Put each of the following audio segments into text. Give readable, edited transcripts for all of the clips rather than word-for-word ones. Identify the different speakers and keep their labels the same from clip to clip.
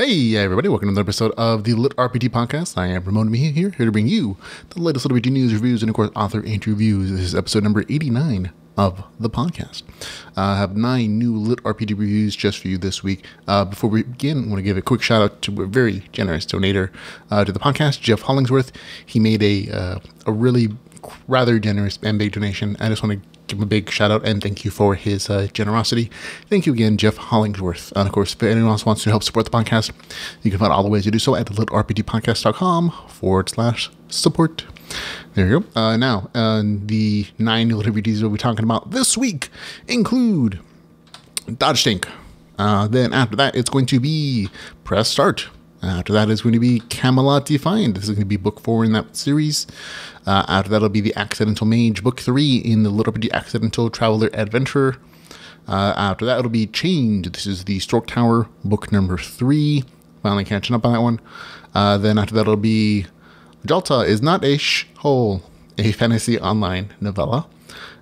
Speaker 1: Hey everybody, welcome to another episode of the LitRPG Podcast. I am Ramon Mejia here to bring you the latest LitRPG news, reviews, and of course author interviews. This is episode number 89 of the podcast. I have 9 new LitRPG reviews just for you this week. Before we begin, I want to give a quick shout out to a very generous donator to the podcast, Jeff Hollingsworth. He made a really rather generous and big donation. I just want to give him a big shout out and thank you for his generosity. Thank you again, Jeff Hollingsworth. And of course, if anyone else wants to help support the podcast, you can find all the ways to do so at litrpgpodcast.com/support. There you go. Now, the 9 new LitRPGs we'll be talking about this week include Dodge Tank. Then after that, it's going to be Press Start. After that is going to be Camelot Defiant. This is going to be book 4 in that series. After that, it'll be the Accidental Mage, book 3 in the LitRPG Accidental Traveler Adventure. After that, it'll be Chained. This is the Stork Tower, book number 3. Finally catching up on that one. Then after that, it'll be Jatla is not a thole, a fantasy online novella.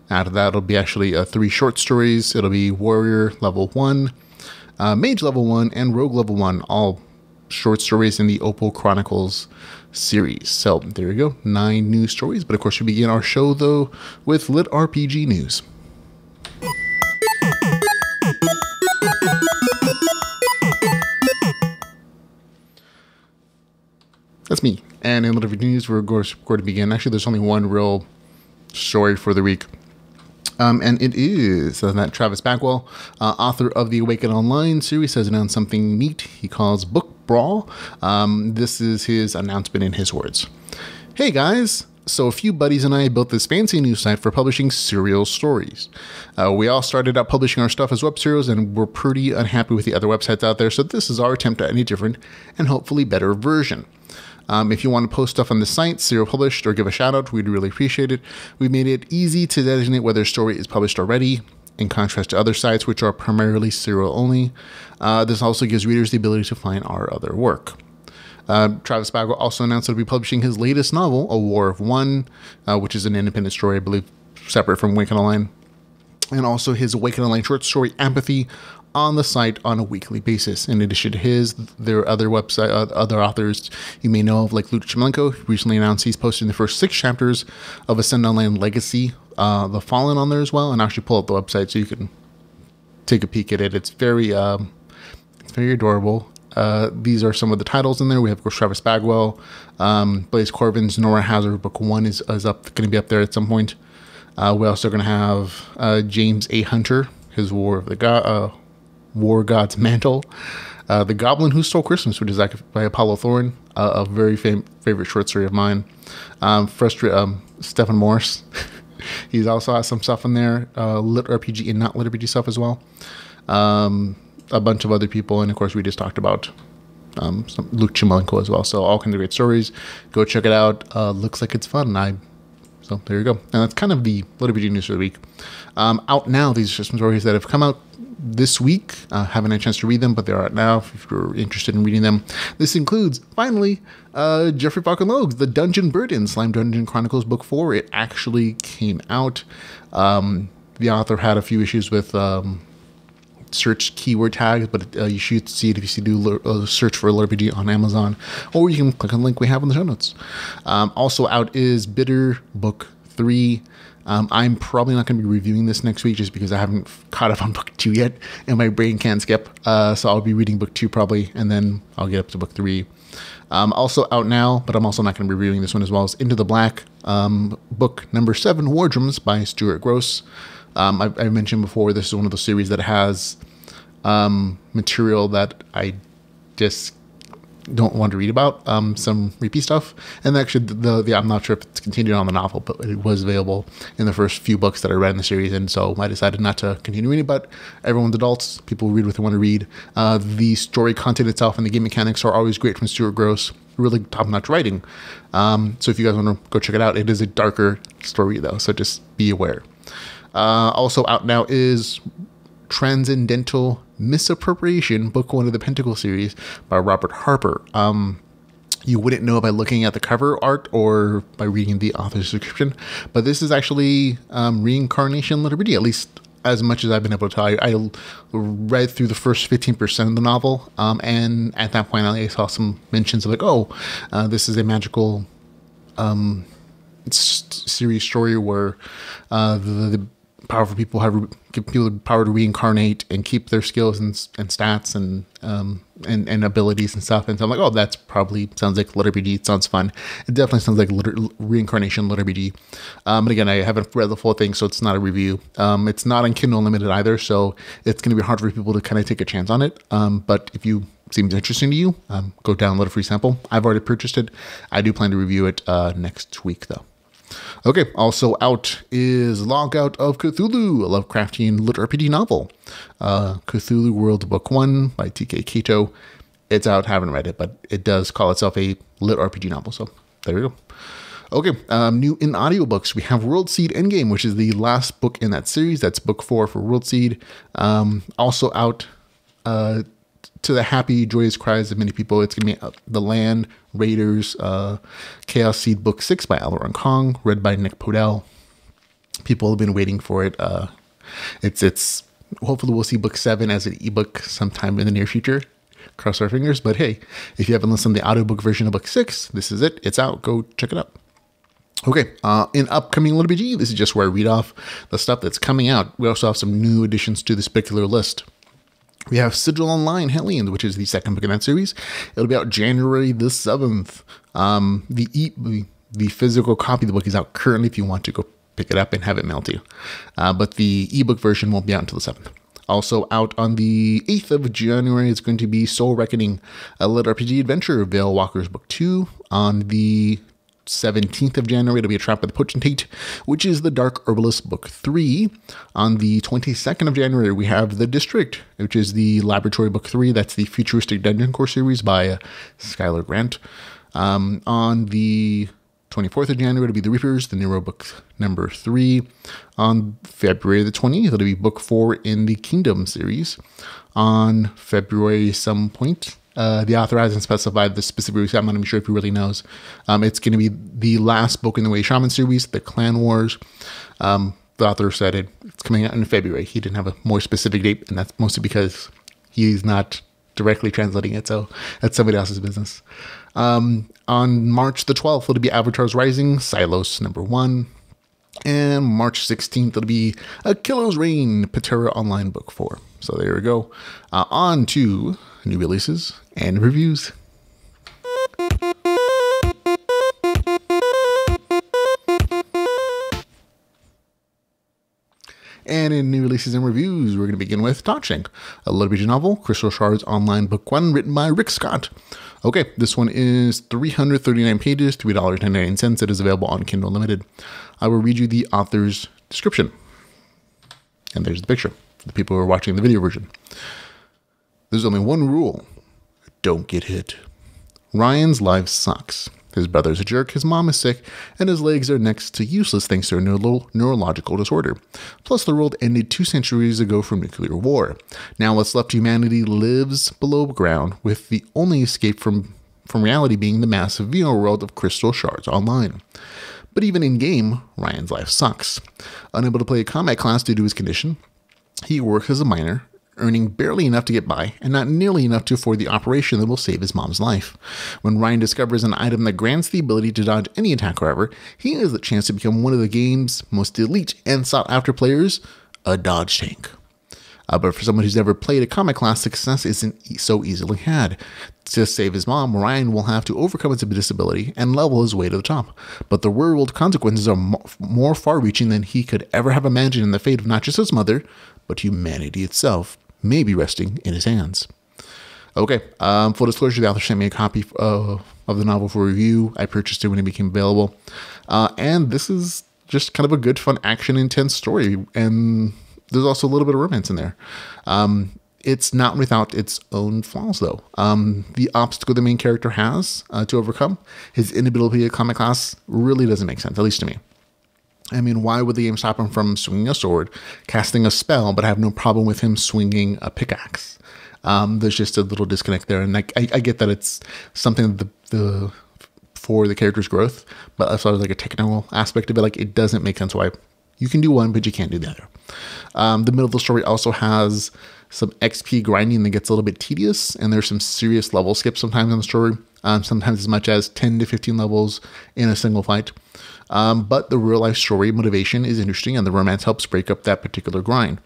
Speaker 1: After that, it'll be actually 3 short stories. It'll be Warrior level 1, Mage level 1, and Rogue level 1, all short stories in the Opal Chronicles series. So there you go, 9 new stories. But of course, we begin our show though with LitRPG news. That's me. And in LitRPG news, we're going to begin. Actually, there's only one real story for the week. And it is that Travis Bagwell, author of the Awaken Online series, has announced something neat he calls Book Brawl. This is his announcement in his words. Hey guys, so a few buddies and I built this fancy new site for publishing serial stories. We all started out publishing our stuff as web serials and we're pretty unhappy with the other websites out there, so this is our attempt at a different and hopefully better version. If you want to post stuff on the site, serial published, or give a shout out, we'd really appreciate it. We made it easy to designate whether a story is published already, in contrast to other sites which are primarily serial only. This also gives readers the ability to find our other work. Travis Bagwell also announced that he'll be publishing his latest novel, A War of One, which is an independent story, I believe, separate from Awaken Online, and also his Awaken Online short story, Empathy, on the site on a weekly basis. In addition to there are other other authors you may know of, like Luke Chimelenko, who recently announced he's posting the first 6 chapters of Ascend Online Legacy, The Fallen, on there as well, and actually pull up the website so you can take a peek at it. It's very adorable. These are some of the titles in there. We have, of course, Travis Bagwell, Blaze Corbin's Nora Hazard, book 1 is going to be up there at some point. We're also going to have James A. Hunter, his War God's Mantle, The Goblin Who Stole Christmas, which is by Apollo Thorne, a very favorite short story of mine. Stephen Morris, he's also has some stuff in there, LitRPG and not LitRPG stuff as well. A bunch of other people, and of course we just talked about some Luke Chimelenko as well. So all kinds of great stories. Go check it out. Looks like it's fun. So there you go. And that's kind of the LitRPG news for the week. Out now, these are some stories that have come out this week. Haven't had a chance to read them, but they're out now if you're interested in reading them. This includes, finally, Jeffrey Falcon Logue's The Dungeon Burden, Slime Dungeon Chronicles Book 4. It actually came out. The author had a few issues with search keyword tags, but you should see it if you do search for LitRPG on Amazon, or you can click on the link we have in the show notes. Also out is Bitter Book 3. I'm probably not going to be reviewing this next week just because I haven't caught up on book 2 yet and my brain can't skip. So I'll be reading book 2 probably, and then I'll get up to book 3. Also out now, but I'm also not going to be reviewing this one as well, is Into the Black, book number 7, Wardrums by Stuart Gross. I mentioned before, this is one of those series that has material that I just don't want to read about, some repeat stuff. And actually, I'm not sure if it's continued on the novel, but it was available in the first few books that I read in the series, and so I decided not to continue reading. But everyone's adults, people read what they want to read. The story content itself and the game mechanics are always great from Stuart Gross. Really top-notch writing. So if you guys want to go check it out, it is a darker story though, so just be aware. Also out now is Transcendental Misappropriation, book 1 of the Pentacle series by Robert Harper. You wouldn't know by looking at the cover art or by reading the author's description, but this is actually reincarnation LitRPG. At least as much as I've been able to tell. I read through the first 15% of the novel, and at that point I saw some mentions of like, this is a magical series story where the powerful people give people the power to reincarnate and keep their skills and stats and abilities and stuff. And so I'm like, that's probably sounds like LitRPG. It sounds fun. It definitely sounds like reincarnation LitRPG. But again, I haven't read the full thing, so it's not a review. It's not on Kindle Unlimited either, so it's going to be hard for people to kind of take a chance on it. But if you seems interesting to you, go download a free sample. I've already purchased it. I do plan to review it next week, though. Okay, also out is Logout of Cthulhu, a Lovecraftian LitRPG novel. Cthulhu World Book 1 by T.K. Kato. It's out, haven't read it, but it does call itself a LitRPG novel, so there we go. Okay, new in audiobooks, we have World Seed Endgame, which is the last book in that series. That's book 4 for World Seed. Also out to the happy, joyous cries of many people, it's going to be The Land, Raiders, Chaos Seed Book 6 by Alaron Kong, read by Nick Podell. People have been waiting for it. It's hopefully we'll see Book 7 as an ebook sometime in the near future. Cross our fingers. But hey, if you haven't listened to the audiobook version of Book 6, this is it. It's out. Go check it out. Okay, in upcoming LitRPG, this is just where I read off the stuff that's coming out. We also have some new additions to this particular list. We have Sigil Online Hellions, which is the second book in that series. It'll be out January the 7th. The physical copy of the book is out currently if you want to go pick it up and have it mailed to you. But the ebook version won't be out until the 7th. Also out on the 8th of January is going to be Soul Reckoning, a LitRPG adventure, Veil Walkers Book 2. On the 17th of January, it'll be A Trap of the Potentate, which is the Dark Herbalist Book 3. On the 22nd of January, we have The District, which is the Laboratory Book 3. That's the Futuristic Dungeon Core series by Skylar Grant. On the 24th of January, it'll be The Reapers, the Nero Book number 3. On February the 20th, it'll be Book 4 in the Kingdom series. On February some point, the author hasn't specified the specific release. I'm not even sure if he really knows. It's going to be the last book in the Way Shaman series, The Clan Wars. The author said it's coming out in February. He didn't have a more specific date, and that's mostly because he's not directly translating it, so that's somebody else's business. On March the 12th, it'll be Avatar's Rising, Silos number 1. And March 16th, it'll be A Killer's Reign, Patera Online Book 4. So there we go. On to new releases and reviews. And in new releases and reviews, we're going to begin with Todshank, a LitRPG novel, Crystal Shards Online Book 1, written by Rick Scott. Okay, this one is 339 pages, $3.99. It is available on Kindle Unlimited. I will read you the author's description. And there's the picture for the people who are watching the video version. There's only one rule. Don't get hit. Ryan's life sucks. His brother's a jerk, his mom is sick, and his legs are next to useless thanks to a neurological disorder. Plus, the world ended 2 centuries ago from nuclear war. Now what's left of humanity lives below ground, with the only escape from reality being the massive VR world of Crystal Shards Online. But even in-game, Ryan's life sucks. Unable to play a combat class due to his condition, he works as a miner, earning barely enough to get by, and not nearly enough to afford the operation that will save his mom's life. When Ryan discovers an item that grants the ability to dodge any attack, however, he has the chance to become one of the game's most elite and sought-after players, a dodge tank. But for someone who's never played a combat class, success isn't so easily had. To save his mom, Ryan will have to overcome his disability and level his way to the top. But the real-world consequences are more far-reaching than he could ever have imagined, in the fate of not just his mother, but humanity itself may be resting in his hands. Okay, full disclosure, the author sent me a copy of the novel for review. I purchased it when it became available. And this is just kind of a good, fun, action-intense story. And there's also a little bit of romance in there. It's not without its own flaws, though. The obstacle the main character has to overcome, his inability to combat class, really doesn't make sense, at least to me. I mean, why would the game stop him from swinging a sword, casting a spell, but have no problem with him swinging a pickaxe? There's just a little disconnect there, and I get that it's something for the character's growth, but as far as like a technical aspect of it, like it doesn't make sense why you can do one, but you can't do the other. The middle of the story also has some XP grinding that gets a little bit tedious, and there's some serious level skips sometimes in the story, sometimes as much as 10 to 15 levels in a single fight. But the real life story motivation is interesting, and the romance helps break up that particular grind.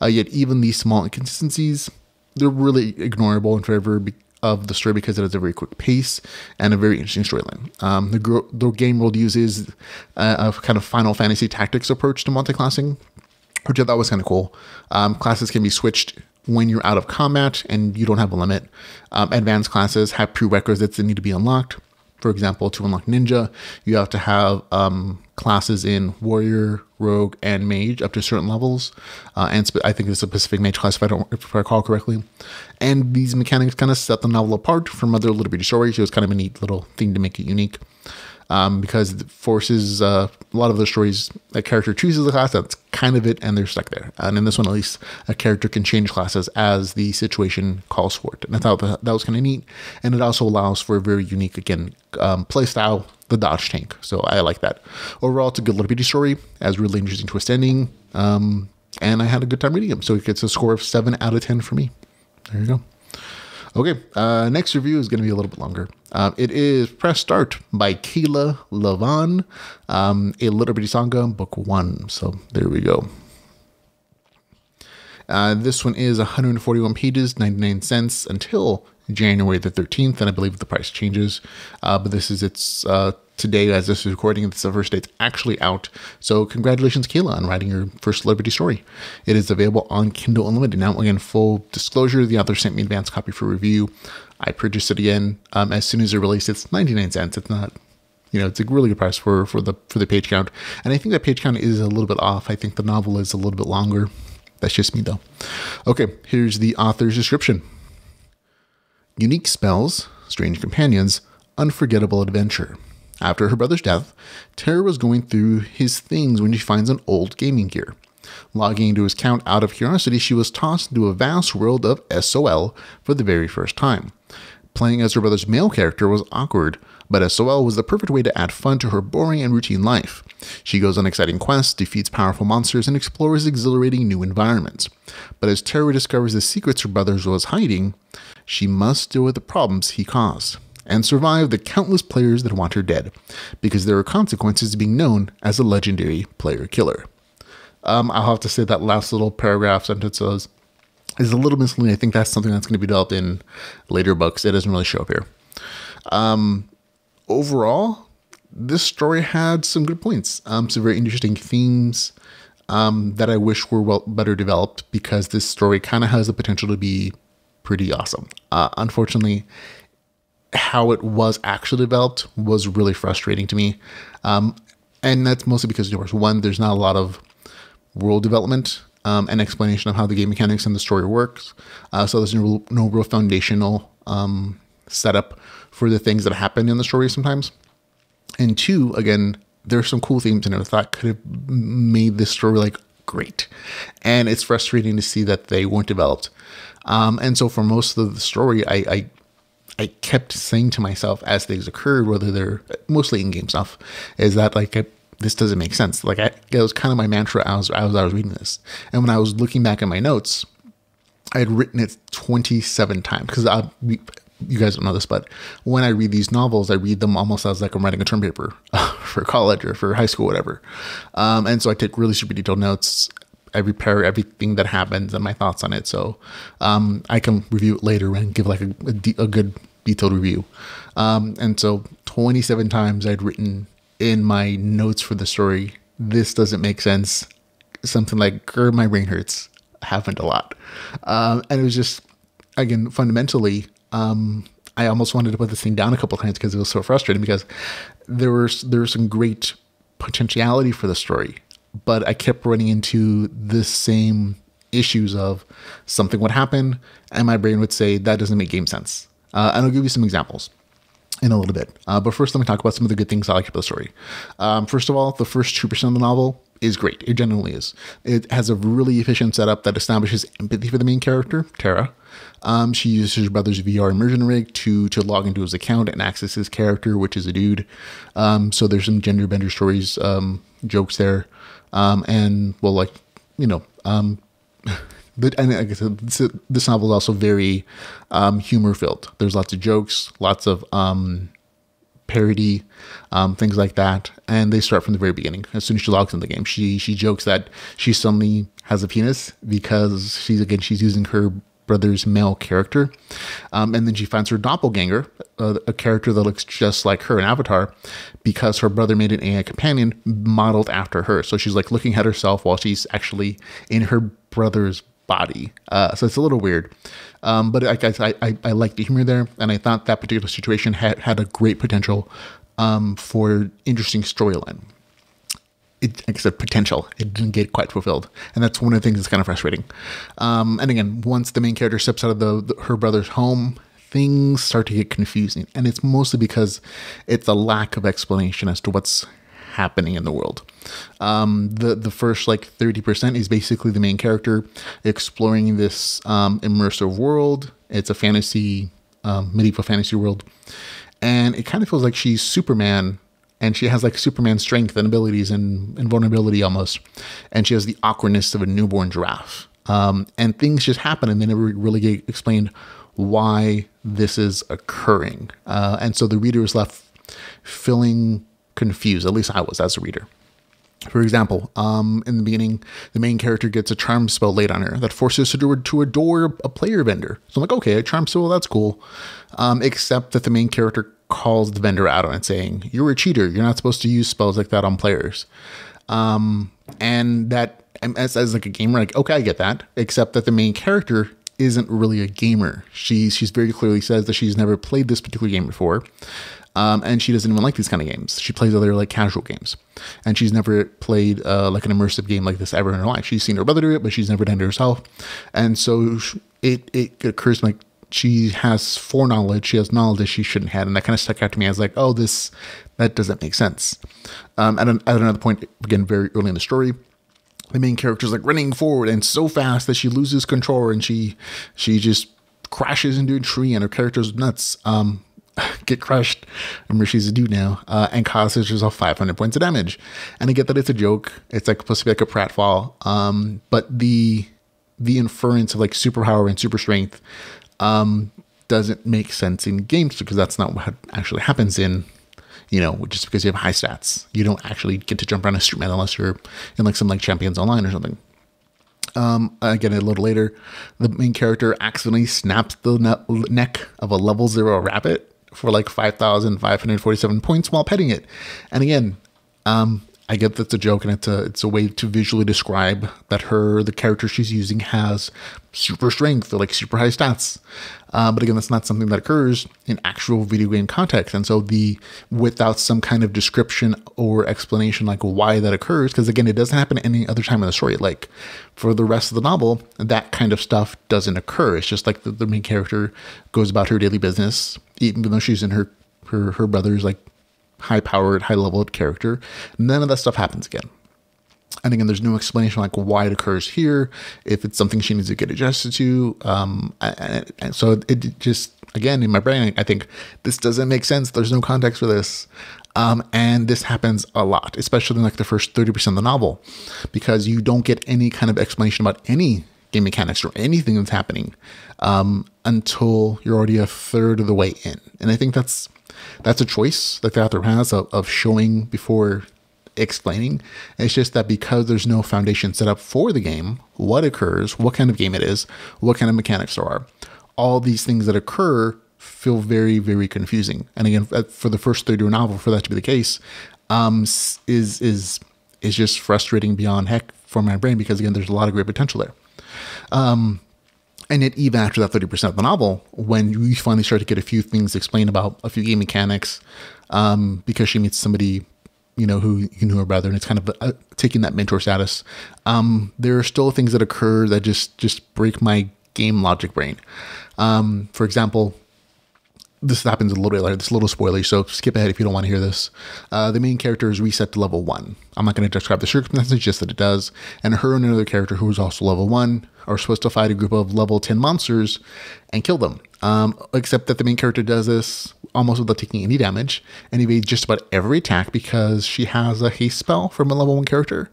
Speaker 1: Yet even these small inconsistencies, they're really ignorable in favor of the story because it has a very quick pace and a very interesting storyline. The game world uses a kind of Final Fantasy Tactics approach to multiclassing, which I thought was kind of cool. Classes can be switched when you're out of combat and you don't have a limit. Advanced classes have prerequisites that need to be unlocked. For example, to unlock Ninja, you have to have classes in Warrior, Rogue, and Mage up to certain levels. And I think it's a Pacific Mage class, if I recall correctly. And these mechanics kind of set the novel apart from other LitRPG stories. It was kind of a neat little thing to make it unique. Because it forces a lot of the stories, a character chooses a class, that's kind of it, and they're stuck there. And in this one, at least, a character can change classes as the situation calls for it. And I thought that was kind of neat. And it also allows for a very unique, again, play style, the dodge tank. So I like that. Overall, it's a good LitRPG story. It has really interesting twist ending. And I had a good time reading it. So it gets a score of 7 out of 10 for me. There you go. Okay, next review is going to be a little bit longer. It is Press Start by Kayla Lavon, a LitRPG Saga, Book 1. So there we go. This one is 141 pages, 99 cents until January the 13th, and I believe the price changes. But this is its today, as this is recording, it's the first day it's actually out. So congratulations, Kayla, on writing your first LitRPG story. It is available on Kindle Unlimited. Now, again, full disclosure, the author sent me an advanced copy for review. I purchased it again as soon as it released. It's 99 cents. It's not, it's a really good price for the page count. And I think that page count is a little bit off. I think the novel is a little bit longer. That's just me, though. Okay, here's the author's description. Unique spells, strange companions, unforgettable adventure. After her brother's death, Tara was going through his things when she finds an old gaming gear. Logging into his account out of curiosity, she was tossed into a vast world of SOL for the very first time. Playing as her brother's male character was awkward, but SOL was the perfect way to add fun to her boring and routine life. She goes on exciting quests, defeats powerful monsters, and explores exhilarating new environments. But as Tara discovers the secrets her brother was hiding, she must deal with the problems he caused and survive the countless players that want her dead, because there are consequences to being known as a legendary player killer. I'll have to say that last little paragraph sentence is a little misleading. I think that's something that's going to be developed in later books. It doesn't really show up here. Overall, this story had some good points, some very interesting themes that I wish were better developed, because this story kind of has the potential to be pretty awesome. Unfortunately, how it was actually developed was really frustrating to me. And that's mostly because, one, there's not a lot of world development and explanation of how the game mechanics and the story works. So there's no real foundational setup for the things that happen in the story sometimes. And two, again, there's some cool themes in it I thought could have made this story great. And it's frustrating to see that they weren't developed. And so for most of the story, I kept saying to myself as things occurred, whether they're mostly in-game stuff, is that this doesn't make sense. It was kind of my mantra as I was reading this. And when I was looking back at my notes, I had written it 27 times, because you guys don't know this, but when I read these novels, I read them almost as I'm writing a term paper for college or for high school, whatever. And so I take really super detailed notes, everything that happens and my thoughts on it. So I can review it later and give a good detailed review. And so 27 times I'd written in my notes for the story, this doesn't make sense. Something like, my brain hurts, happened a lot. And it was just, again, fundamentally, I almost wanted to put this thing down a couple of times because it was so frustrating, because there was some great potentiality for the story, but I kept running into the same issues of something would happen and my brain would say, that doesn't make game sense. And I'll give you some examples in a little bit. But first, let me talk about some of the good things I like about the story. First of all, the first 2% of the novel is great. It genuinely is. It has a really efficient setup that establishes empathy for the main character, Tara. She uses her brother's VR immersion rig to log into his account and access his character, which is a dude. So there's some gender bender stories, jokes there. And you know, and like I said, this novel is also very humor filled. There's lots of jokes, lots of parody, things like that. And they start from the very beginning. As soon as she logs in the game, she jokes that she suddenly has a penis because she's using her brother's male character. And then she finds her doppelganger, a character that looks just like her, an avatar, because her brother made an AI companion modeled after her. So she's like looking at herself while she's actually in her brother's body. So it's a little weird. But I like the humor there. And I thought that particular situation had a great potential for interesting storyline. Like I said, potential. It didn't get quite fulfilled. And that's one of the things that's kind of frustrating. And again, once the main character steps out of her brother's home, things start to get confusing. And it's mostly because it's a lack of explanation as to what's happening in the world. The first like 30% is basically the main character exploring this immersive world. It's a fantasy, medieval fantasy world. And it kind of feels like she's Superman, and she has like Superman strength and abilities and vulnerability almost. And she has the awkwardness of a newborn giraffe. And things just happen, and they never really get explained why this is occurring. And so the reader is left feeling confused. At least I was as a reader. For example, in the beginning, the main character gets a charm spell laid on her that forces her to adore a player vendor. So I'm like, okay, a charm spell, that's cool. Except that the main character calls the vendor out on it, saying, "You're a cheater. You're not supposed to use spells like that on players." And that, as like a gamer, like, okay, I get that. Except that the main character isn't really a gamer. She's very clearly says that she's never played this particular game before. And she doesn't even like these kind of games. She plays other like casual games, and she's never played like an immersive game like this ever in her life. She's seen her brother do it, but she's never done it herself. And so it occurs to me like she has foreknowledge. She has knowledge that she shouldn't have, and that kind of stuck out to me as like, oh, that doesn't make sense. At another point, again, very early in the story, the main character is like running forward and so fast that she loses control, and she just crashes into a tree, and her character's nuts. Get crushed. Remember, she's a dude now, and causes herself 500 points of damage. And I get that it's a joke. It's like supposed to be like a pratfall. But the inference of like superpower and super strength doesn't make sense in games, because that's not what actually happens in, just because you have high stats. You don't actually get to jump around a street man unless you're in like some like Champions Online or something. Again, a little later, the main character accidentally snaps the neck of a level 0 rabbit for like 5,547 points while petting it. And again, I get that's a joke, and it's a way to visually describe that the character she's using has super strength or like super high stats. But again, that's not something that occurs in actual video game context. And so without some kind of description or explanation like why that occurs, because again, it doesn't happen any other time in the story. Like for the rest of the novel, that kind of stuff doesn't occur. It's just like the main character goes about her daily business, even though she's in her brother's like high-powered, high-leveled character. None of that stuff happens again. And again, there's no explanation like why it occurs here, if it's something she needs to get adjusted to. And so it just, again, in my brain, I think this doesn't make sense. There's no context for this. And this happens a lot, especially in like the first 30% of the novel, because you don't get any kind of explanation about any game mechanics or anything that's happening until you're already a third of the way in. And I think that's a choice that the author has of showing before explaining. It's just that because there's no foundation set up for the game, what occurs, what kind of game it is, what kind of mechanics there are, all these things that occur feel very, very confusing. And again, for the first third of a novel, for that to be the case, is just frustrating beyond heck for my brain, because again, there's a lot of great potential there. And yet, even after that 30% of the novel, when we finally start to get a few things explained about a few game mechanics, because she meets somebody, who knew her brother, and it's kind of taking that mentor status, there are still things that occur that just break my game logic brain. For example, this happens a little bit later. This is a little spoilery, so skip ahead if you don't want to hear this. The main character is reset to level 1. I'm not going to describe the circumstances, just that it does. And her and another character who is also level 1 are supposed to fight a group of level 10 monsters and kill them. Except that the main character does this almost without taking any damage and evades just about every attack because she has a haste spell from a level 1 character.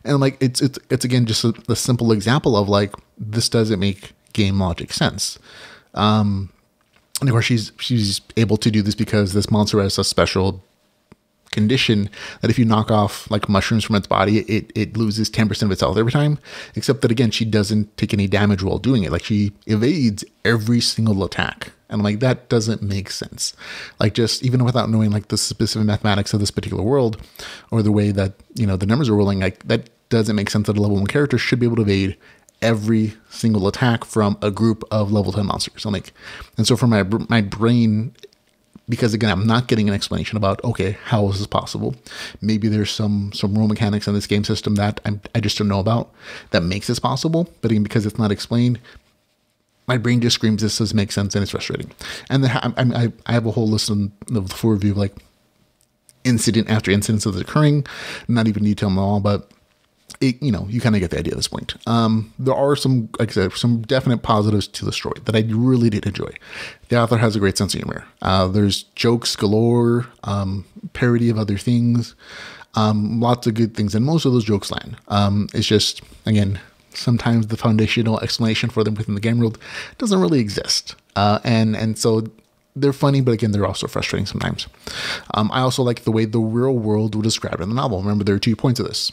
Speaker 1: And like it's again just a simple example of like, this doesn't make game logic sense. And of course, she's able to do this because this monster has a special condition that if you knock off like mushrooms from its body, it loses 10% of its health every time. Except that again, she doesn't take any damage while doing it. Like she evades every single attack. And I'm like, that doesn't make sense. Like just even without knowing like the specific mathematics of this particular world or the way that, you know, the numbers are rolling, like that doesn't make sense that a level 1 character should be able to evade every single attack from a group of level 10 monsters. I'm like, and so for my brain, because again, I'm not getting an explanation about, okay, how is this possible? Maybe there's some rule mechanics in this game system that I just don't know about that makes this possible. But again, because it's not explained, my brain just screams, this doesn't make sense, and it's frustrating. And then I have a whole list of the full review of like incident after incidents of this occurring, not even detail them all, but you know, you kind of get the idea at this point. There are some, like I said, some definite positives to the story that I really did enjoy. The author has a great sense of humor. There's jokes galore, parody of other things, lots of good things, and most of those jokes land. It's just, again, sometimes the foundational explanation for them within the game world doesn't really exist. And so they're funny, but again, they're also frustrating sometimes. I also like the way the real world was described in the novel. Remember, there are 2 points of this.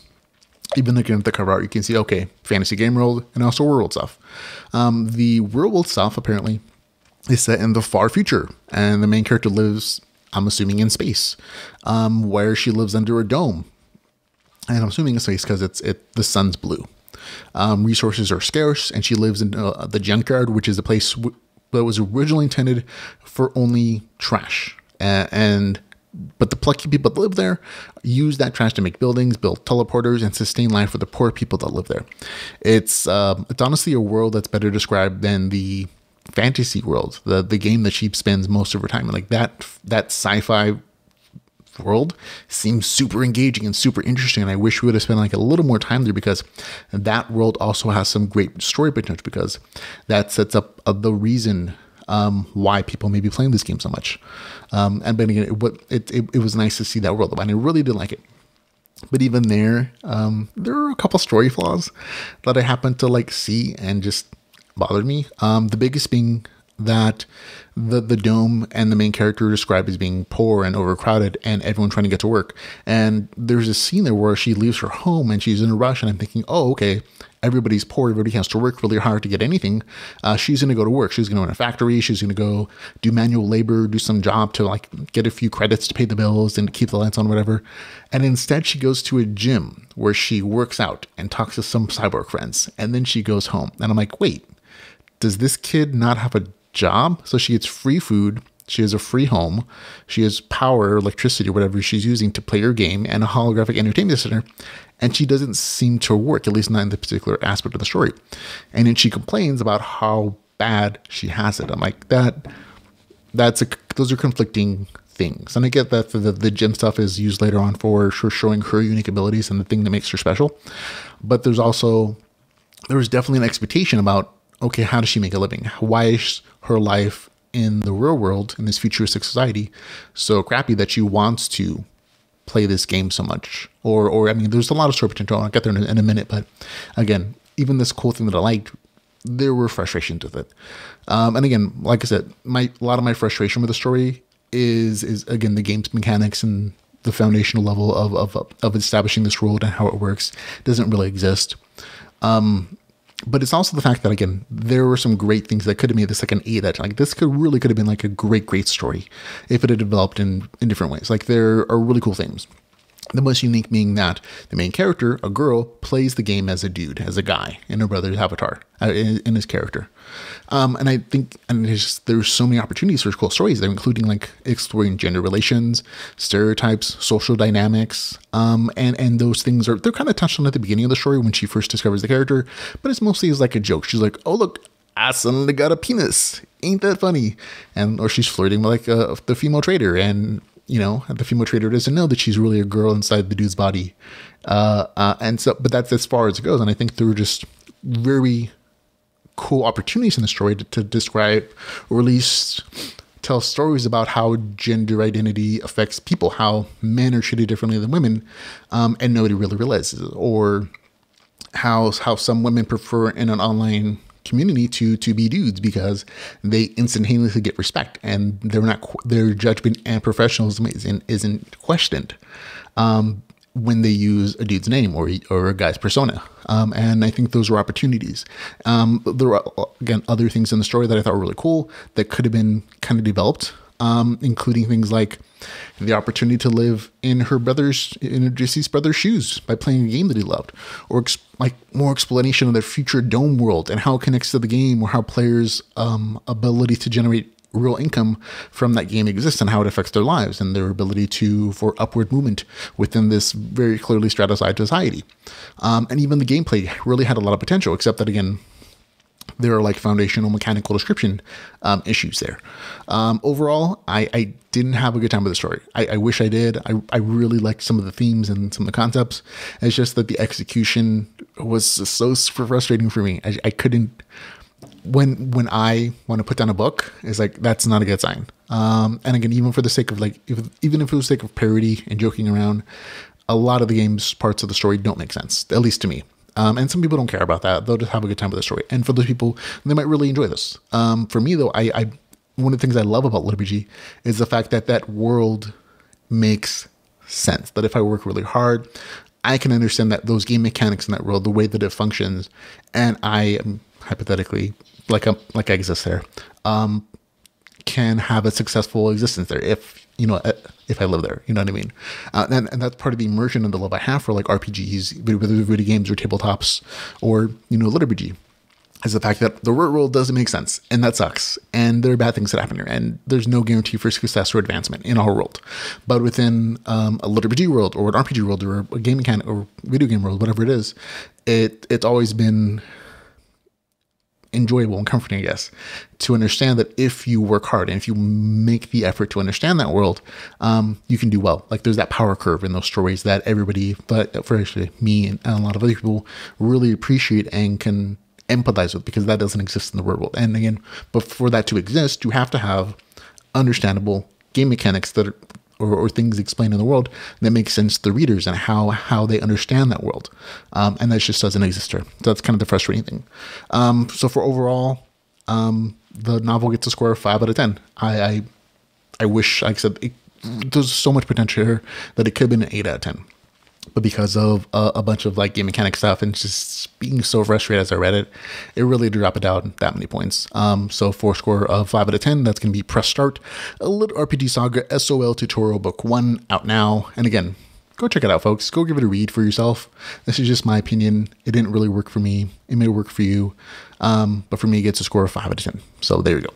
Speaker 1: Even looking at the cover art, you can see, okay, fantasy game world and also real world stuff. The real world stuff apparently is set in the far future, and the main character lives, I'm assuming, in space, where she lives under a dome. And I'm assuming in space because the sun's blue. Resources are scarce, and she lives in the junkyard, which is a place that was originally intended for only trash. But the plucky people that live there use that trash to make buildings, build teleporters, and sustain life for the poor people that live there. It's honestly a world that's better described than the fantasy world, the game that she spends most of her time in. Like that sci-fi world seems super engaging and super interesting, and I wish we would have spent like a little more time there, because that world also has some great story potential, because that sets up the reason why people may be playing this game so much. And but again, it was nice to see that world, and I really did like it. But even there are a couple story flaws that I happened to like see and just bothered me. The biggest being that the dome and the main character are described as being poor and overcrowded and everyone trying to get to work. And there's a scene there where she leaves her home and she's in a rush, and I'm thinking, oh, okay, everybody's poor, everybody has to work really hard to get anything. She's going to go to work. She's going to run a factory. She's going to go do manual labor, do some job to like get a few credits to pay the bills and to keep the lights on, whatever. And instead she goes to a gym where she works out and talks to some cyborg friends. And then she goes home. And I'm like, wait, does this kid not have a job? So she gets free food. She has a free home. She has power, electricity, whatever she's using to play her game, and a holographic entertainment center. And she doesn't seem to work, at least not in the particular aspect of the story. And then she complains about how bad she has it. I'm like, those are conflicting things. And I get that the gym stuff is used later on for showing her unique abilities and the thing that makes her special. But there was definitely an expectation about, okay, how does she make a living? Why is her life in the real world, in this futuristic society, so crappy that she wants to play this game so much? Or I mean, there's a lot of story potential. I'll get there in a minute, but again, even this cool thing that I liked, there were frustrations with it. And again, like I said, a lot of my frustration with the story is again the game's mechanics and the foundational level of establishing this world and how it works doesn't really exist. But it's also the fact that, again, there were some great things that could have made this like an 8 out. Like this could have been like a great story if it had developed in different ways. Like there are really cool things. The most unique being that the main character, a girl, plays the game as a dude, as a guy, in her brother's avatar, in his character. And I think, there's so many opportunities for cool stories there, including like exploring gender relations, stereotypes, social dynamics, and those things they're kind of touched on at the beginning of the story when she first discovers the character, but it's mostly as like a joke. She's like, oh, look, I suddenly got a penis. Ain't that funny? And or she's flirting with like the female trader, and the female trader doesn't know that she's really a girl inside the dude's body. And so, but that's as far as it goes. And I think there were just very cool opportunities in the story to describe, or at least tell stories about how gender identity affects people, how men are treated differently than women, and nobody really realizes it, or how some women prefer in an online community to be dudes because they instantaneously get respect and their judgment and professionalism isn't questioned when they use a dude's name or a guy's persona. And I think those were opportunities. There were, again, other things in the story that I thought were really cool that could have been kind of developed, including things like the opportunity to live in her deceased brother's shoes by playing a game that he loved, or like more explanation of their future dome world and how it connects to the game, or how players' ability to generate real income from that game exists and how it affects their lives and their ability for upward movement within this very clearly stratified society. And even the gameplay really had a lot of potential, except that, again, there are like foundational mechanical description issues there. Overall, I didn't have a good time with the story. I wish I did. I really liked some of the themes and some of the concepts. It's just that the execution was so super frustrating for me. I couldn't. When I want to put down a book, it's like, that's not a good sign. And again, even for the sake of even if it was the sake of parody and joking around, a lot of the game's parts of the story don't make sense, at least to me. And some people don't care about that. They'll just have a good time with the story. And for those people, they might really enjoy this. For me, though, I one of the things I love about LitRPG is the fact that world makes sense. That if I work really hard, I can understand that those game mechanics in that world, the way that it functions, and I am hypothetically, like I exist there, can have a successful existence there if I live there, you know what I mean? And that's part of the immersion and the love I have for like RPGs, whether video games or tabletops or, LitRPG, is the fact that the real world doesn't make sense, and that sucks. And there are bad things that happen here, and there's no guarantee for success or advancement in our world. But within a LitRPG world or an RPG world or a game mechanic or video game world, whatever it is, it's always been enjoyable and comforting, I guess, to understand that if you work hard and if you make the effort to understand that world, you can do well. Like, there's that power curve in those stories that everybody, but for actually me and a lot of other people, really appreciate and can empathize with, because that doesn't exist in the real world. And again, but for that to exist, you have to have understandable game mechanics that are, or things explained in the world that make sense to the readers and how they understand that world. And that just doesn't exist here. So that's kind of the frustrating thing. So for overall, the novel gets a score of 5 out of 10. I wish, like I said, there's so much potential here that it could have been an 8 out of 10. But because of a bunch of like game mechanic stuff and just being so frustrated as I read it, it really dropped it down that many points. So for a score of 5 out of 10, that's going to be Press Start, a LitRPG Saga SOL Tutorial Book 1, out now. And again, go check it out, folks. Go give it a read for yourself. This is just my opinion. It didn't really work for me. It may work for you. But for me, it gets a score of 5 out of 10. So there you go.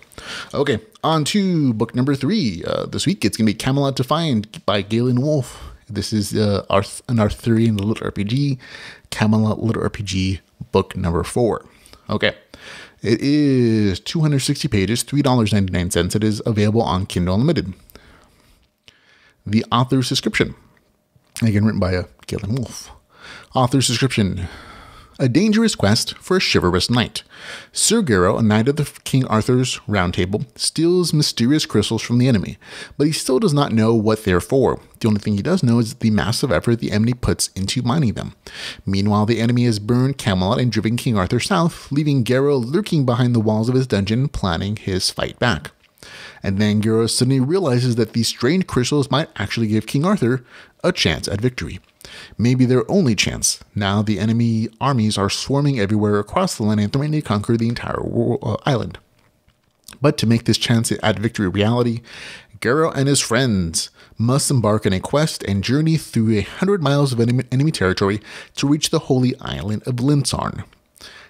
Speaker 1: Okay, on to book number 3. This week, it's going to be Camelot Defiant by Galen Wolfe. This is an Arthurian LitRPG, Camelot LitRPG, book number 4. Okay. It is 260 pages, $3.99. It is available on Kindle Unlimited. The author's description. Again, written by Galen Wolfe. Author's description. A dangerous quest for a chivalrous knight. Sir Gero, a knight of the King Arthur's Round Table, steals mysterious crystals from the enemy, but he still does not know what they're for. The only thing he does know is the massive effort the enemy puts into mining them. Meanwhile, the enemy has burned Camelot and driven King Arthur south, leaving Gero lurking behind the walls of his dungeon, planning his fight back. And then Gero suddenly realizes that these strange crystals might actually give King Arthur a chance at victory. Maybe their only chance. Now the enemy armies are swarming everywhere across the land and threatening to conquer the entire island. But to make this chance at victory a reality, Gero and his friends must embark on a quest and journey through 100 miles of enemy territory to reach the holy island of Linsarn.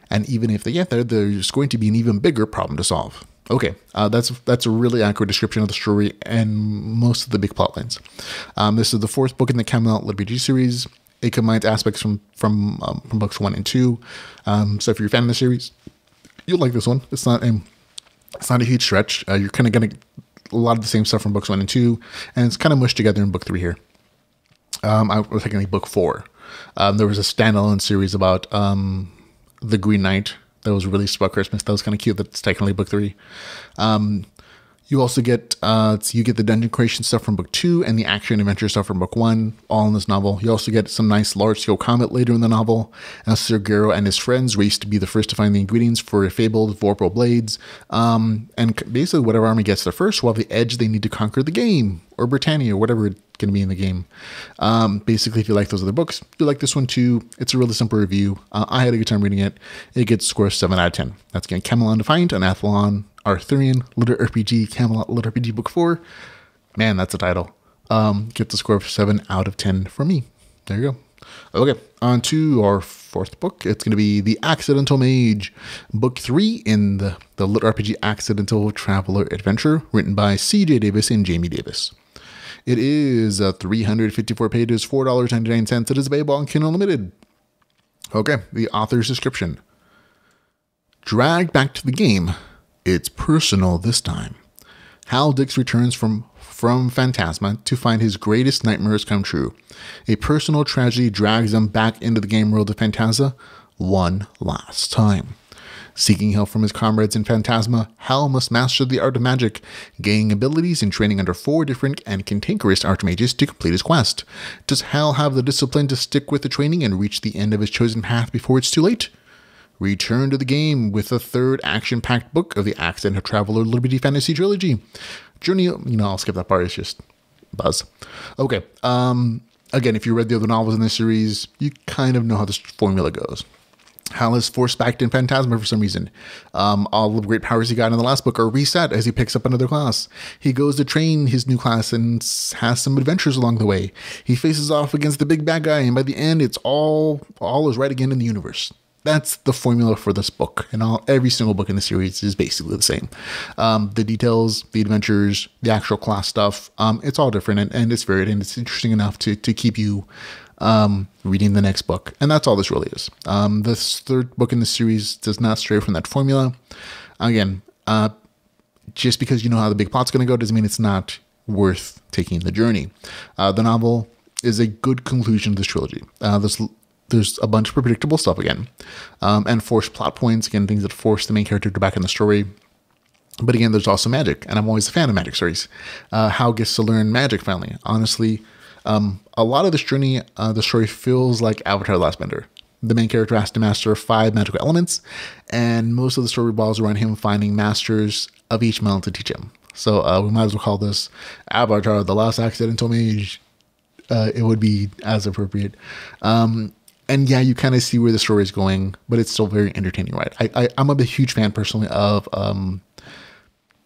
Speaker 1: And even if they get there, there's going to be an even bigger problem to solve. Okay, that's a really accurate description of the story and most of the big plot lines. This is the 4th book in the Camelot LitRPG series. It combines aspects from books 1 and 2. So if you're a fan of the series, You'll like this one. It's not a huge stretch. You're kind of getting a lot of the same stuff from books 1 and 2, and it's kind of mushed together in book 3 here. I was thinking book 4. There was a standalone series about the Green Knight that was released about Christmas. That was kind of cute. That's technically book 3. You also get the dungeon creation stuff from book 2 and the action adventure stuff from book 1, all in this novel. You also get some nice large-scale combat later in the novel. Sergero and his friends race to be the first to find the ingredients for fabled Vorpal blades. And basically, whatever army gets there first will have the edge they need to conquer the game, or Britannia, or whatever it can be in the game. Basically, if you like those other books, you like this one too. It's a really simple review. I had a good time reading it. It gets a score of 7 out of 10. That's again Camelot, Defiant, and Athlon, Arthurian, LitRPG, Camelot, LitRPG Book 4. Man, that's a title. Gets a score of 7 out of 10 from me. There you go. Okay, on to our 4th book. It's going to be The Accidental Mage, Book 3 in the LitRPG Accidental Traveler Adventure, written by C.J. Davis and Jamie Davis. It is 354 pages, $4.99. It is available on Kindle Unlimited. Okay, the author's description. Dragged back to the game. It's personal this time. Hal Dix returns from Phantasma to find his greatest nightmares come true. A personal tragedy drags him back into the game world of Phantasma one last time. Seeking help from his comrades in Phantasma, Hal must master the art of magic, gaining abilities and training under 4 different and cantankerous archmages to complete his quest. Does Hal have the discipline to stick with the training and reach the end of his chosen path before it's too late? Return to the game with the 3rd action-packed book of the Accidental Traveler Liberty Fantasy Trilogy. Journey, I'll skip that part, it's just buzz. Okay, again, if you read the other novels in this series, you kind of know how this formula goes. Hal is forced back in Phantasma for some reason. All the great powers he got in the last book are reset as he picks up another class. He goes to train his new class and has some adventures along the way. He faces off against the big bad guy, and by the end, it's all is right again in the universe. That's the formula for this book, and every single book in the series is basically the same. The details, the adventures, the actual class stuff, it's all different, and it's varied, and it's interesting enough to keep you reading the next book. And that's all this really is. This 3rd book in the series does not stray from that formula. Again, just because you know how the big plot's going to go doesn't mean it's not worth taking the journey. The novel is a good conclusion to this trilogy. There's a bunch of predictable stuff again, and forced plot points, again, things that force the main character to go back in the story. But again, there's also magic, and I'm always a fan of magic stories. Hal gets to learn magic finally. Honestly, a lot of this journey, the story feels like Avatar: The Last Bender. The main character has to master 5 magical elements, and most of the story revolves around him finding masters of each element to teach him. So we might as well call this Avatar: The Last Accidental Mage. It would be as appropriate. And yeah, you kind of see where the story is going, but it's still very entertaining, right? I'm a huge fan personally of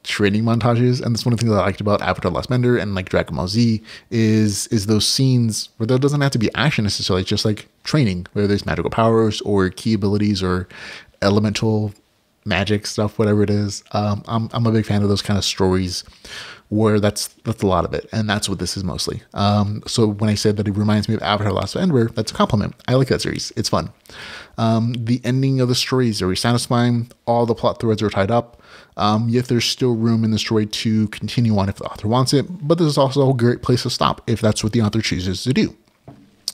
Speaker 1: training montages, and that's one of the things I liked about Avatar: The Last Bender and like Dragon Ball Z is those scenes where there doesn't have to be action necessarily, it's just like training, whether there's magical powers or key abilities or elemental magic stuff, whatever it is. I'm a big fan of those kind of stories where that's a lot of it, and that's what this is mostly. So when I said that it reminds me of Avatar: The Last Bender, that's a compliment. I like that series. It's fun. The ending of the story is very satisfying. All the plot threads are tied up, yet there's still room in the story to continue on if the author wants it, but this is also a great place to stop if that's what the author chooses to do.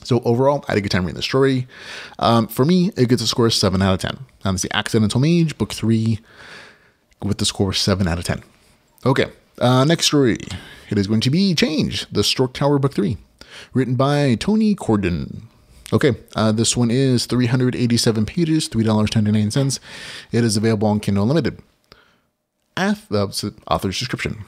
Speaker 1: So overall, I had a good time reading the story. For me, it gets a score of 7 out of 10. It's The Accidental Mage, Book 3, with the score of 7 out of 10. Okay, next story. It is going to be Change, the Stork Tower, Book 3, written by Tony Corden. Okay, this one is 387 pages, $3.99. It is available on Kindle Unlimited. That's the author's description.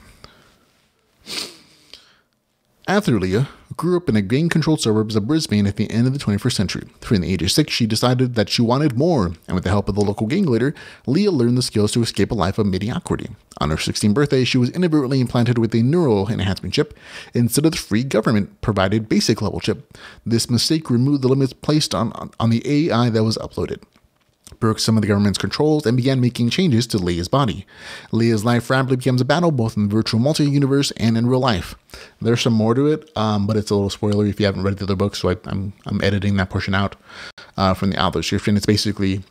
Speaker 1: Atherlia grew up in a gang-controlled suburbs of Brisbane at the end of the 21st century. From the age of 6, she decided that she wanted more, and with the help of the local gang leader, Leah learned the skills to escape a life of mediocrity. On her 16th birthday, she was inadvertently implanted with a neural enhancement chip instead of the free government-provided basic-level chip. This mistake removed the limits placed on the AI that was uploaded, broke some of the government's controls, and began making changes to Leah's body. Leah's life rapidly becomes a battle both in the virtual multi-universe and in real life. There's some more to it, but it's a little spoilery if you haven't read the other books, so I'm editing that portion out from the author's description. It's basically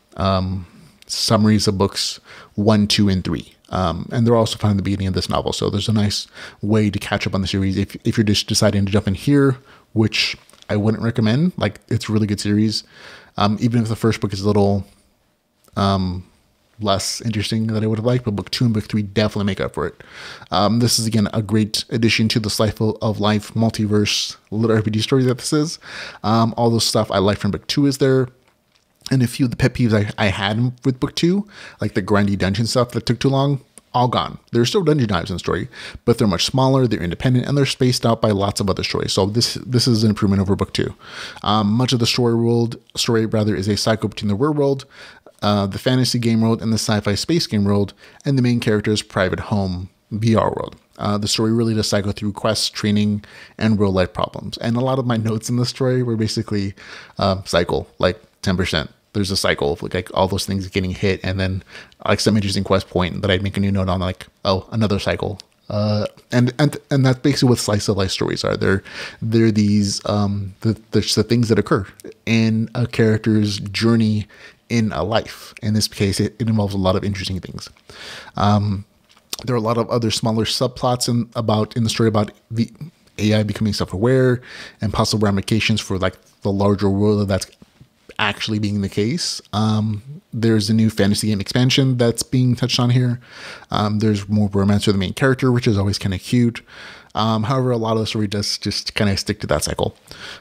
Speaker 1: summaries of books 1, 2, and 3. And they're also found in the beginning of this novel. So there's a nice way to catch up on the series if you're just deciding to jump in here, which I wouldn't recommend. Like, it's a really good series. Even if the first book is a little less interesting than I would have liked, but book 2 and book 3 definitely make up for it. This is, again, a great addition to the Slice of Life multiverse LitRPG story that this is. All the stuff I like from book 2 is there. And a few of the pet peeves I had with book 2, like the grindy dungeon stuff that took too long, all gone. There's still dungeon dives in the story, but they're much smaller, they're independent, and they're spaced out by lots of other stories. So this is an improvement over book 2. Much of the story is a cycle between the real world, the fantasy game world, and the sci-fi space game world, and the main character's private home VR world. The story really does cycle through quests, training, and real life problems. And a lot of my notes in the story were basically cycle, like 10%. There's a cycle of like all those things getting hit, and then like some interesting quest point that I'd make a new note on, like, oh, another cycle. And that's basically what slice of life stories are. They're these the things that occur in a character's journey in a life. In this case, it involves a lot of interesting things. There are a lot of other smaller subplots in the story about the AI becoming self-aware and possible ramifications for like the larger world that's actually being the case. There's a new fantasy game expansion that's being touched on here. There's more romance for the main character, which is always kind of cute. However, a lot of the story does just kind of stick to that cycle.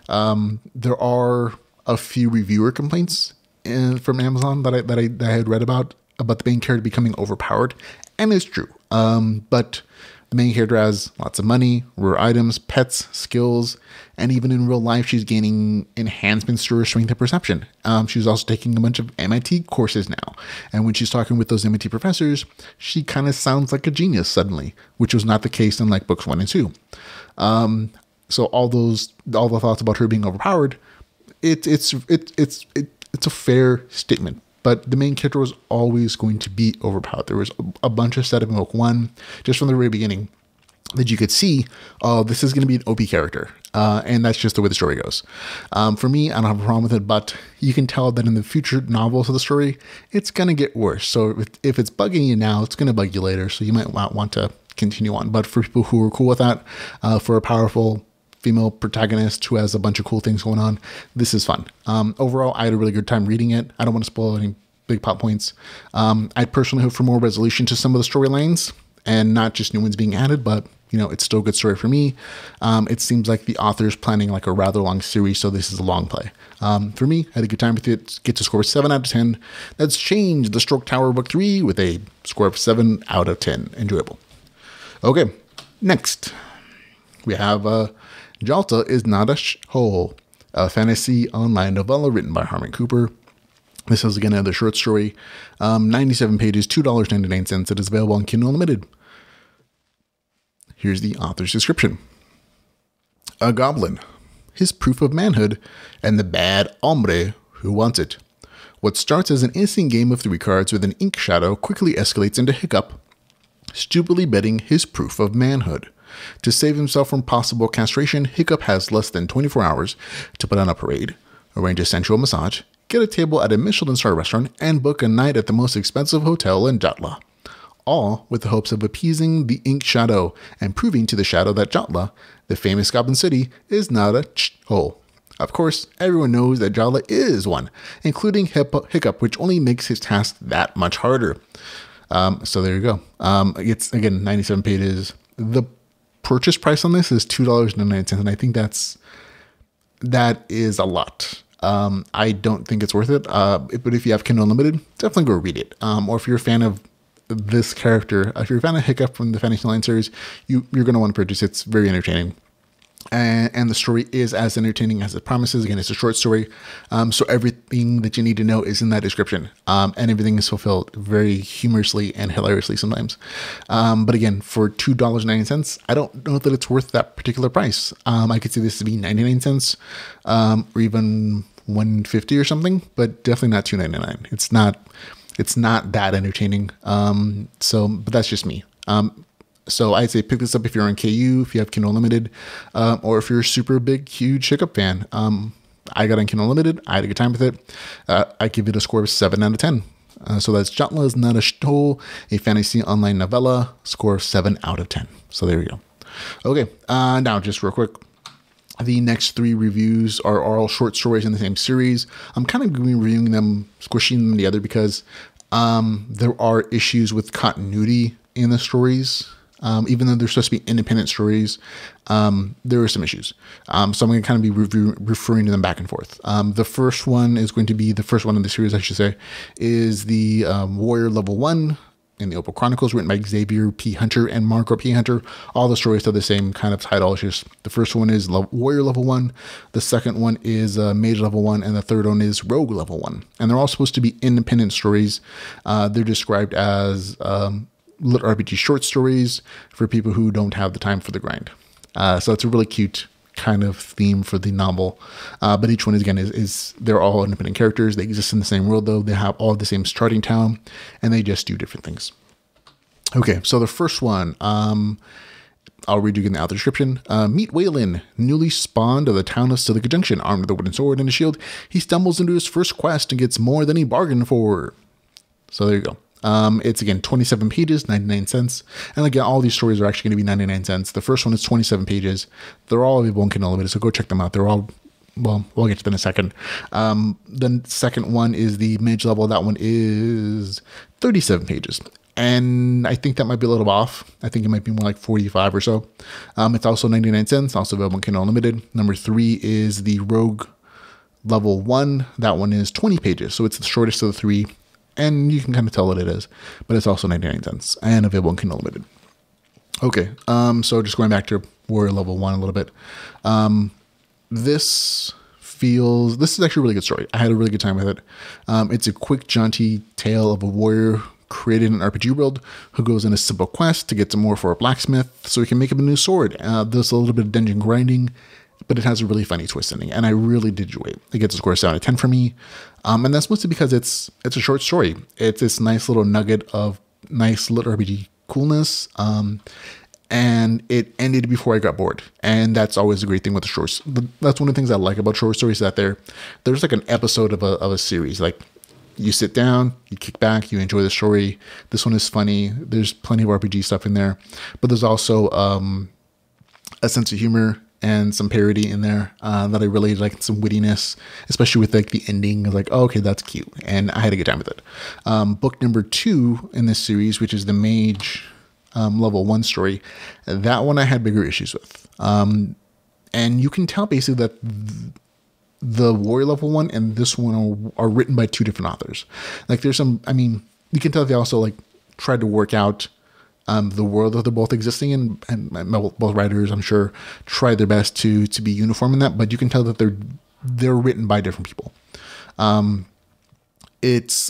Speaker 1: There are a few reviewer complaints from Amazon that I had read about the main character becoming overpowered, and it's true. But the main character has lots of money, rare items, pets, skills, and even in real life, she's gaining enhancements to her strength and perception. She's also taking a bunch of MIT courses now. And when she's talking with those MIT professors, she kind of sounds like a genius suddenly, which was not the case in like books 1 and 2. So all the thoughts about her being overpowered, it's a fair statement. But the main character was always going to be overpowered. There was a bunch of setup in book 1, just from the very beginning, that you could see, oh, this is going to be an OP character. And that's just the way the story goes. For me, I don't have a problem with it, but you can tell that in the future novels of the story, it's going to get worse. So if it's bugging you now, it's going to bug you later. So you might not want to continue on. But for people who are cool with that, for a powerful female protagonist who has a bunch of cool things going on, this is fun. Overall, I had a really good time reading it. I don't want to spoil any big plot points. I personally hope for more resolution to some of the storylines and not just new ones being added, but it's still a good story for me. It seems like the author's planning like a rather long series, so this is a long play. For me, I had a good time with it. Get to score 7 out of 10. That's changed the Stork Tower book 3 with a score of 7 out of 10. Enjoyable. Okay, next we have Jatla is not a thole, a fantasy online novella written by Harmon Cooper. This is again another short story, 97 pages, $2.99. It is available on Kindle Unlimited. Here's the author's description. A goblin, his proof of manhood, and the bad hombre who wants it. What starts as an innocent game of 3 cards with an ink shadow quickly escalates into Hiccup, stupidly betting his proof of manhood. To save himself from possible castration, Hiccup has less than 24 hours to put on a parade, arrange a sensual massage, get a table at a Michelin-star restaurant, and book a night at the most expensive hotel in Jatla. All with the hopes of appeasing the ink shadow and proving to the shadow that Jatla, the famous goblin city, is not a thole. Of course, everyone knows that Jatla is one, including Hiccup, which only makes his task that much harder. So there you go. It's, again, 97 pages. The purchase price on this is $2.99, and I think that is a lot. I don't think it's worth it. But if you have Kindle Unlimited, definitely go read it. Or if you're a fan of this character, if you're a fan of Hiccup from the Fantasy Line series, you're going to want to purchase it. It's very entertaining. And the story is as entertaining as it promises. Again, it's a short story. So everything that you need to know is in that description. And everything is fulfilled very humorously and hilariously sometimes. But again, for $2.90, I don't know that it's worth that particular price. I could see this to be 99 cents, or even $1.50 or something, but definitely not $2.99. It's not that entertaining. But that's just me. So I'd say pick this up if you're on KU, if you have Kindle Unlimited, or if you're a super big, huge Hiccup fan. I got on Kindle Unlimited. I had a good time with it. I give it a score of 7 out of 10. So that's Jatla is not a thole, a fantasy online novella, score 7 out of 10. So there you go. Okay, now just real quick. The next 3 reviews are all short stories in the same series. I'm kind of reviewing them, squishing them together because there are issues with continuity in the stories. Even though they're supposed to be independent stories, there are some issues. So I'm going to kind of be referring to them back and forth. The first one is going to be the first one in the series, I should say, is the Warrior Level 1 in the Opal Chronicles, written by Xavier P. Hunter and Margaret P. Hunter. All the stories have the same kind of title. It's just the first one is Warrior Level 1, the second one is Mage Level 1, and the third one is Rogue Level 1. And they're all supposed to be independent stories. They're described as LitRPG short stories for people who don't have the time for the grind. So it's a really cute kind of theme for the novel. But each one is they're all independent characters. They exist in the same world though. They have all the same starting town and they just do different things. Okay, so the first one, I'll read you again the author description. Meet Waylon, newly spawned of the town of Silica Junction. Armed with a wooden sword and a shield, he stumbles into his first quest and gets more than he bargained for. So there you go. It's again 27 pages, 99 cents. And again, all these stories are actually going to be 99 cents. The first one is 27 pages. They're all available on Kindle Unlimited, so go check them out. They're all, well, we'll get to them in a second. The second one is the Mage level. That one is 37 pages. And I think that might be a little off. I think it might be more like 45 or so. It's also 99 cents, also available on Kindle Unlimited. Number 3 is the Rogue level 1. That one is 20 pages. So it's the shortest of the 3. And you can kind of tell what it is, but it's also 99 cents and available in Kindle Unlimited. Okay, so just going back to Warrior Level 1 a little bit. This is actually a really good story. I had a really good time with it. It's a quick, jaunty tale of a warrior created in an RPG world who goes on a simple quest to get some more for a blacksmith so he can make him a new sword. There's a little bit of dungeon grinding, but it has a really funny twist ending, and I really did enjoy it. It gets a score 7 out of 10 for me, and that's mostly because it's a short story. It's this nice little nugget of nice LitRPG coolness, and it ended before I got bored, and that's always a great thing with the shorts. That's one of the things I like about short stories, that there's like an episode of a series. Like, you sit down, you kick back, you enjoy the story. This one is funny. There's plenty of RPG stuff in there, but there's also a sense of humor and some parody in there that I really like, some wittiness, especially with like the ending. Like, oh, okay, that's cute, and I had a good time with it. Book number 2 in this series, which is the Mage level 1 story, that one I had bigger issues with, and you can tell basically that the Warrior level 1 and this one are written by 2 different authors. Like, there's some, I mean, you can tell they also like tried to work out the world that they're both existing in, and both writers, I'm sure, tried their best to be uniform in that, but you can tell that they're written by different people. There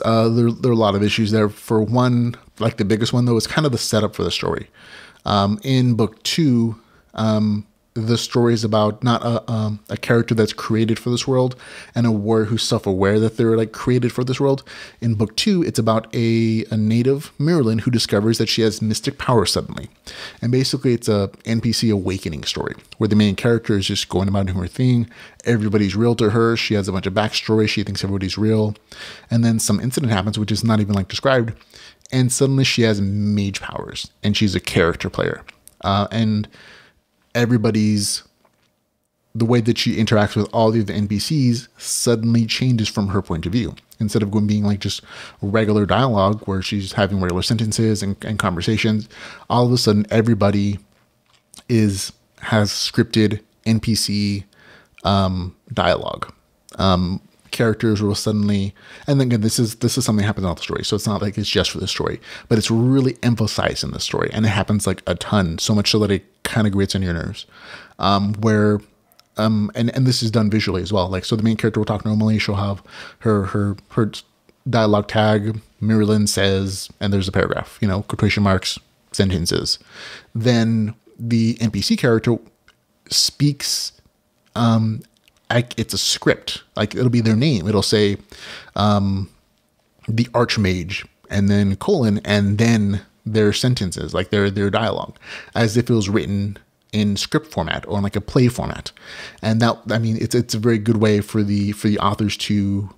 Speaker 1: are a lot of issues there. For one, like the biggest one though, is kind of the setup for the story. In book 2, the story is about not a character that's created for this world and a warrior who's self-aware that they're like created for this world. In book 2, it's about a native Maryland who discovers that she has mystic power suddenly. And basically it's a NPC awakening story where the main character is just going about doing her thing. Everybody's real to her. She has a bunch of backstory. She thinks everybody's real. And then some incident happens, which is not even like described. And suddenly she has mage powers and she's a character player. And the way that she interacts with all the other NPCs suddenly changes from her point of view. Instead of being like just regular dialogue where she's having regular sentences and conversations, all of a sudden everybody has scripted NPC dialogue. Characters will suddenly, and then again, this is something that happens in all the story, so it's not like it's just for the story, but it's really emphasized in the story, and it happens like a ton, so much so that it kind of grates on your nerves. And this is done visually as well. Like, so the main character will talk normally. She'll have her dialogue tag, Marilyn says, and there's a paragraph, quotation marks, sentences. Then the NPC character speaks. It's a script. Like, it'll be their name. It'll say, the Archmage, and then colon, and then their sentences, like their dialogue, as if it was written in script format or in like a play format. And that, I mean, it's a very good way for the authors to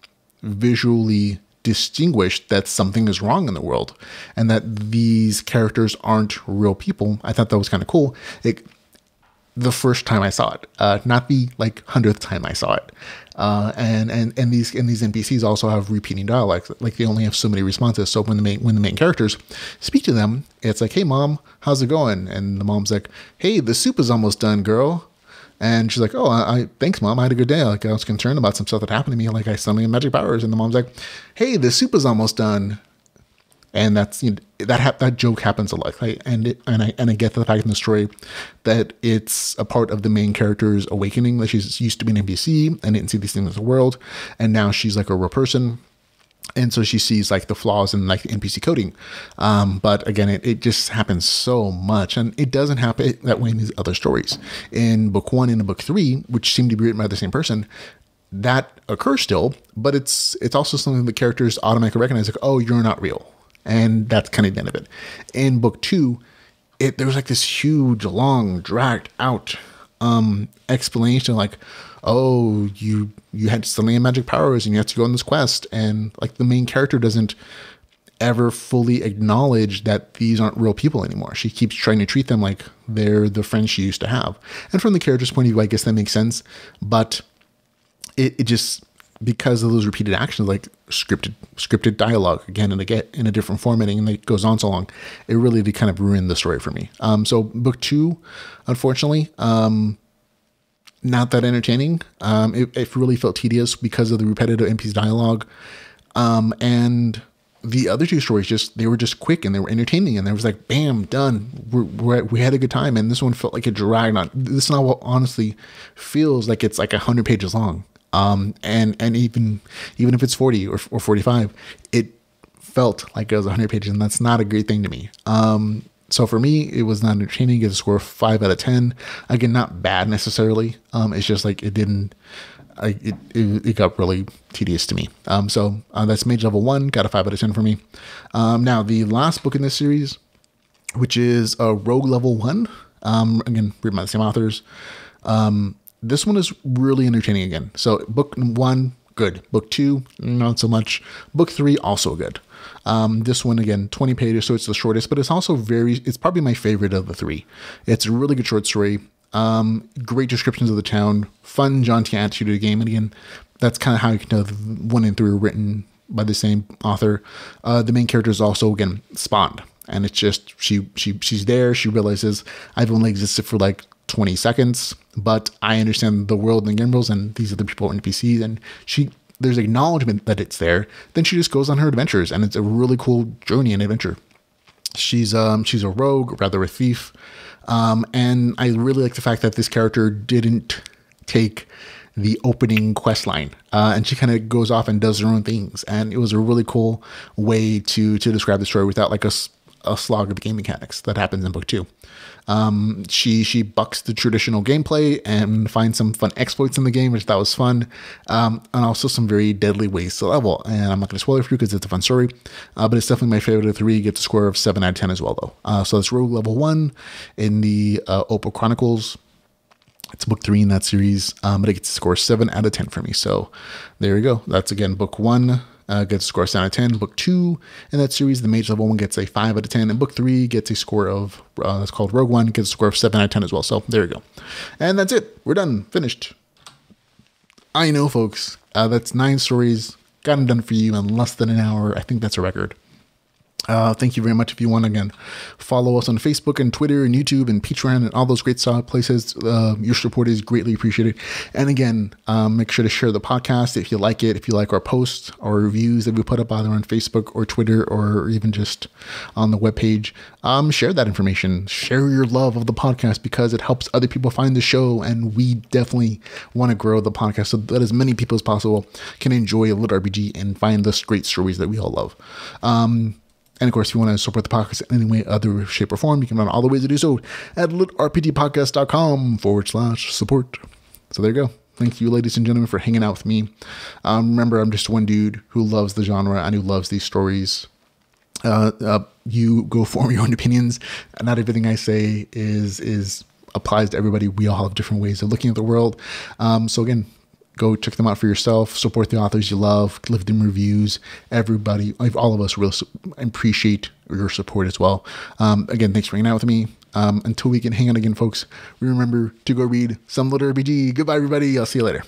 Speaker 1: visually distinguish that something is wrong in the world and that these characters aren't real people. I thought that was kind of cool. The first time I saw it, not the like 100th time I saw it. And these NPCs also have repeating dialogue. Like they only have so many responses. So when the main characters speak to them, it's like, "Hey mom, how's it going?" And the mom's like, "Hey, the soup is almost done, girl." And she's like, "Oh, thanks mom. I had a good day. Like I was concerned about some stuff that happened to me. Like I suddenly had magic powers." And the mom's like, "Hey, the soup is almost done." And that's, you know, that joke happens a lot. And I get the fact in the story that it's a part of the main character's awakening, that she's used to being an NPC and didn't see these things in the world, and now she's like a real person, and so she sees like the flaws in like the NPC coding. But again, it just happens so much, and it doesn't happen that way in these other stories. In book 1 and in book 3, which seem to be written by the same person, that occurs still, but it's also something the characters automatically recognize, like, "Oh, you're not real." And that's kind of the end of it. In book 2, there was like this huge, long, dragged out explanation, like, "Oh, you had suddenly magic powers and you have to go on this quest." And like the main character doesn't ever fully acknowledge that these aren't real people anymore. She keeps trying to treat them like they're the friends she used to have. And from the character's point of view, I guess that makes sense. But it just, because of those repeated actions, like scripted dialogue again and again in a different formatting, and it goes on so long, it really did kind of ruin the story for me. So book 2, unfortunately, not that entertaining. It really felt tedious because of the repetitive NPC dialogue. And the other 2 stories, they were just quick and they were entertaining, and there was like, bam, done. We had a good time. And this one felt like it dragged on. This novel honestly feels like it's like 100 pages long. And even if it's 40 or 45, it felt like it was 100 pages, and that's not a great thing to me. So for me, it was not entertaining. Get a score of 5 out of 10. Again, not bad necessarily. It's just like it got really tedious to me. So that's Mage level 1, got a 5 out of 10 for me. Now the last book in this series, which is Rogue level 1, again, written by the same authors. This one is really entertaining again. So book 1, good. Book 2, not so much. Book 3, also good. This one, again, 20 pages, so it's the shortest, but it's also it's probably my favorite of the 3. It's a really good short story. Great descriptions of the town, fun, jaunty attitude of the game. And again, that's kind of how you can tell 1 and 3 are written by the same author. The main character is also, again, spawned. And it's just, she's there. She realizes I've only existed for like 20 seconds, but I understand the world and the game rules, and these are the people NPCs, and there's acknowledgement that it's there. Then she just goes on her adventures, and it's a really cool journey and adventure. She's a rogue, rather a thief, and I really like the fact that this character didn't take the opening quest line, and she kind of goes off and does her own things, and it was a really cool way to describe the story without like a slog of game mechanics that happens in book 2. She bucks the traditional gameplay and finds some fun exploits in the game, which that was fun, and also some very deadly ways to level. And I'm not going to spoil it for you because it's a fun story, but it's definitely my favorite of 3. Gets a score of 7 out of 10 as well, though. So that's Rogue level 1 in the Opal Chronicles. It's book 3 in that series, but it gets a score 7 out of 10 for me. So there you go. That's again book 1. Gets a score of 7 out of 10. Book 2 in that series, the Mage level 1, gets a 5 out of 10. And book 3 gets a score of, that's called Rogue One, gets a score of 7 out of 10 as well. So there you go. And that's it. We're done. Finished. I know, folks. That's 9 stories. Got them done for you in less than an hour. I think that's a record. Thank you very much. If you want to, again, follow us on Facebook and Twitter and YouTube and Patreon and all those great places, your support is greatly appreciated. And again, make sure to share the podcast if you like it, if you like our posts or reviews that we put up either on Facebook or Twitter or even just on the webpage. Share that information. Share your love of the podcast because it helps other people find the show, and we definitely want to grow the podcast so that as many people as possible can enjoy a LitRPG and find the great stories that we all love. And of course, if you want to support the podcast in any way, other shape or form, you can find all the ways to do so at litrpgpodcast.com/support. So there you go. Thank you, ladies and gentlemen, for hanging out with me. Remember, I'm just one dude who loves the genre and who loves these stories. You go form your own opinions. Not everything I say is applies to everybody. We all have different ways of looking at the world. So again, Go check them out for yourself. Support the authors you love. Leave them reviews. Everybody, all of us, really appreciate your support as well. Again, thanks for hanging out with me. Until we can hang out again, folks, remember to go read some LitRPG. Goodbye, everybody. I'll see you later.